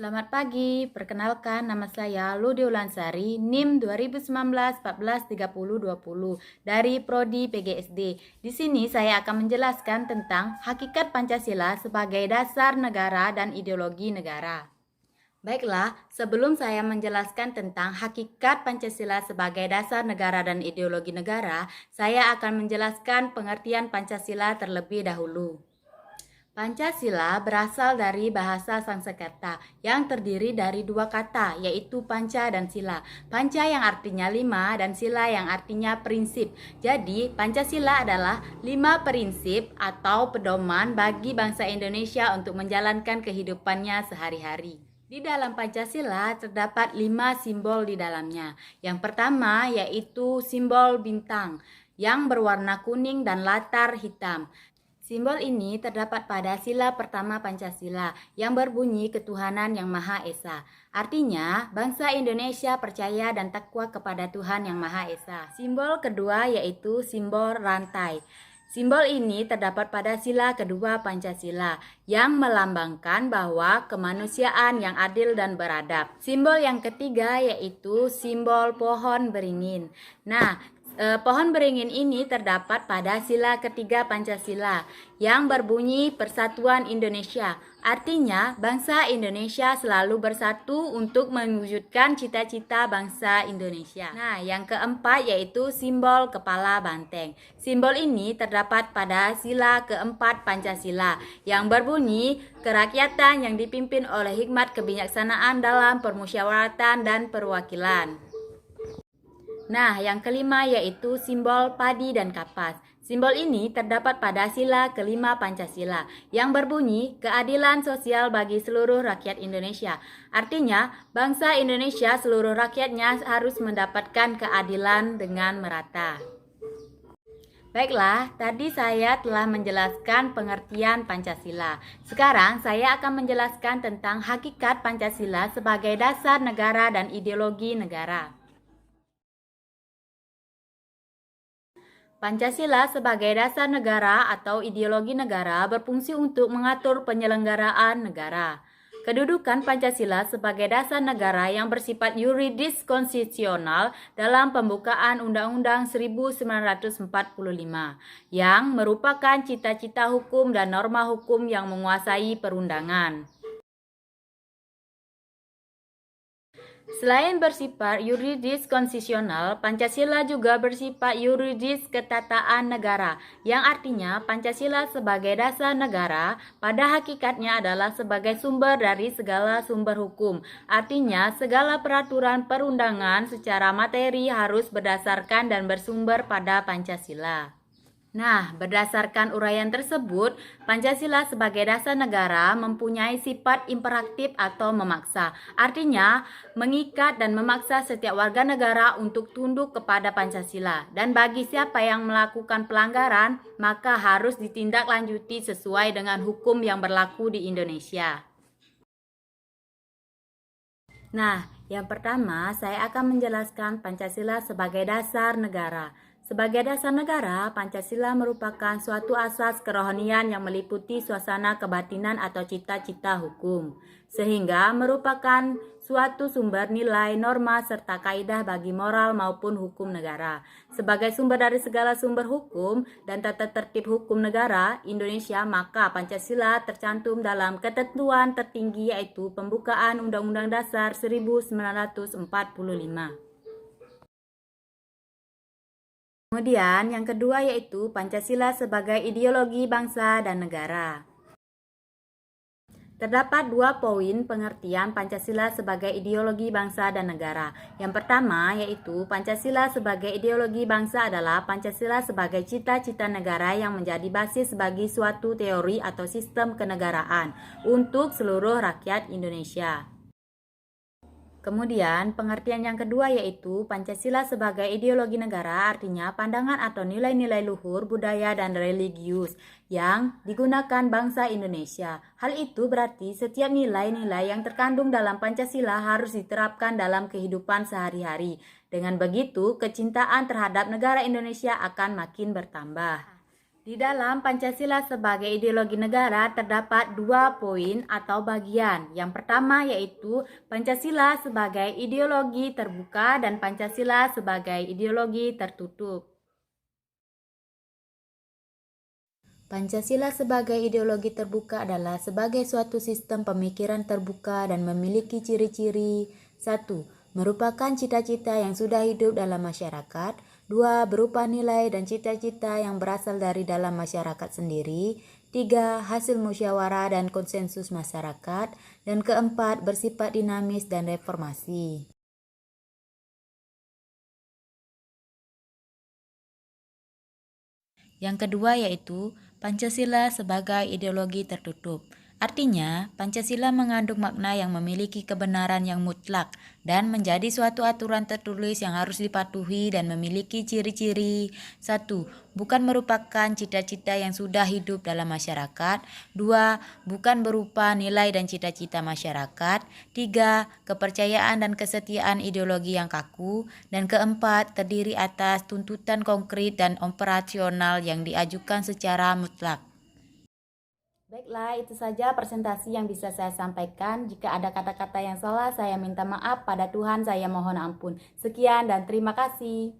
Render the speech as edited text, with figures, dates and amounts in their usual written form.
Selamat pagi, perkenalkan nama saya Ludi Ulansari, NIM 2019-14-30-20 dari Prodi PGSD. Di sini saya akan menjelaskan tentang hakikat Pancasila sebagai dasar negara dan ideologi negara. Baiklah, sebelum saya menjelaskan tentang hakikat Pancasila sebagai dasar negara dan ideologi negara, saya akan menjelaskan pengertian Pancasila terlebih dahulu. Pancasila berasal dari bahasa Sanskerta yang terdiri dari dua kata, yaitu panca dan sila. Panca yang artinya lima dan sila yang artinya prinsip. Jadi, Pancasila adalah 5 prinsip atau pedoman bagi bangsa Indonesia untuk menjalankan kehidupannya sehari-hari. Di dalam Pancasila terdapat 5 simbol di dalamnya. Yang pertama yaitu simbol bintang yang berwarna kuning dan latar hitam. Simbol ini terdapat pada sila pertama Pancasila yang berbunyi ketuhanan yang Maha Esa. Artinya, bangsa Indonesia percaya dan takwa kepada Tuhan yang Maha Esa. Simbol kedua yaitu simbol rantai. Simbol ini terdapat pada sila kedua Pancasila yang melambangkan bahwa kemanusiaan yang adil dan beradab. Simbol yang ketiga yaitu simbol pohon beringin. Pohon beringin ini terdapat pada sila ketiga Pancasila yang berbunyi Persatuan Indonesia. Artinya, bangsa Indonesia selalu bersatu untuk mewujudkan cita-cita bangsa Indonesia. Yang keempat yaitu simbol kepala banteng. Simbol ini terdapat pada sila keempat Pancasila yang berbunyi kerakyatan yang dipimpin oleh hikmat kebijaksanaan dalam permusyawaratan dan perwakilan. Yang kelima yaitu simbol padi dan kapas. Simbol ini terdapat pada sila kelima Pancasila yang berbunyi keadilan sosial bagi seluruh rakyat Indonesia. Artinya, bangsa Indonesia seluruh rakyatnya harus mendapatkan keadilan dengan merata. Baiklah, tadi saya telah menjelaskan pengertian Pancasila. Sekarang saya akan menjelaskan tentang hakikat Pancasila sebagai dasar negara dan ideologi negara. Pancasila sebagai dasar negara atau ideologi negara berfungsi untuk mengatur penyelenggaraan negara. Kedudukan Pancasila sebagai dasar negara yang bersifat yuridis konstitusional dalam pembukaan Undang-Undang 1945 yang merupakan cita-cita hukum dan norma hukum yang menguasai perundangan. Selain bersifat yuridis konstitusional, Pancasila juga bersifat yuridis ketataan negara, yang artinya Pancasila sebagai dasar negara pada hakikatnya adalah sebagai sumber dari segala sumber hukum. Artinya, segala peraturan perundangan secara materi harus berdasarkan dan bersumber pada Pancasila. Berdasarkan uraian tersebut, Pancasila sebagai dasar negara mempunyai sifat imperatif atau memaksa. Artinya, mengikat dan memaksa setiap warga negara untuk tunduk kepada Pancasila. Dan bagi siapa yang melakukan pelanggaran, maka harus ditindaklanjuti sesuai dengan hukum yang berlaku di Indonesia. Yang pertama, saya akan menjelaskan Pancasila sebagai dasar negara. Sebagai dasar negara, Pancasila merupakan suatu asas kerohanian yang meliputi suasana kebatinan atau cita-cita hukum, sehingga merupakan suatu sumber nilai, norma, serta kaidah bagi moral maupun hukum negara. Sebagai sumber dari segala sumber hukum dan tata tertib hukum negara Indonesia, maka Pancasila tercantum dalam ketentuan tertinggi yaitu pembukaan Undang-Undang Dasar 1945. Kemudian yang kedua yaitu Pancasila sebagai ideologi bangsa dan negara. Terdapat 2 poin pengertian Pancasila sebagai ideologi bangsa dan negara. Yang pertama yaitu Pancasila sebagai ideologi bangsa adalah Pancasila sebagai cita-cita negara yang menjadi basis bagi suatu teori atau sistem kenegaraan untuk seluruh rakyat Indonesia. Kemudian, pengertian yang kedua yaitu Pancasila sebagai ideologi negara artinya pandangan atau nilai-nilai luhur, budaya, dan religius yang digunakan bangsa Indonesia. Hal itu berarti setiap nilai-nilai yang terkandung dalam Pancasila harus diterapkan dalam kehidupan sehari-hari. Dengan begitu, kecintaan terhadap negara Indonesia akan makin bertambah. Di dalam Pancasila sebagai ideologi negara terdapat 2 poin atau bagian. Yang pertama yaitu Pancasila sebagai ideologi terbuka dan Pancasila sebagai ideologi tertutup. Pancasila sebagai ideologi terbuka adalah sebagai suatu sistem pemikiran terbuka dan memiliki ciri-ciri: 1. Merupakan cita-cita yang sudah hidup dalam masyarakat. 2. Berupa nilai dan cita-cita yang berasal dari dalam masyarakat sendiri. 3. Hasil musyawarah dan konsensus masyarakat. Dan keempat, bersifat dinamis dan reformasi. Yang kedua yaitu Pancasila sebagai ideologi tertutup. Artinya, Pancasila mengandung makna yang memiliki kebenaran yang mutlak dan menjadi suatu aturan tertulis yang harus dipatuhi dan memiliki ciri-ciri: 1. Bukan merupakan cita-cita yang sudah hidup dalam masyarakat. 2. Bukan berupa nilai dan cita-cita masyarakat. 3. Kepercayaan dan kesetiaan ideologi yang kaku. Dan keempat, terdiri atas tuntutan konkret dan operasional yang diajukan secara mutlak. Baiklah, itu saja presentasi yang bisa saya sampaikan. Jika ada kata-kata yang salah, saya minta maaf pada Tuhan, saya mohon ampun. Sekian dan terima kasih.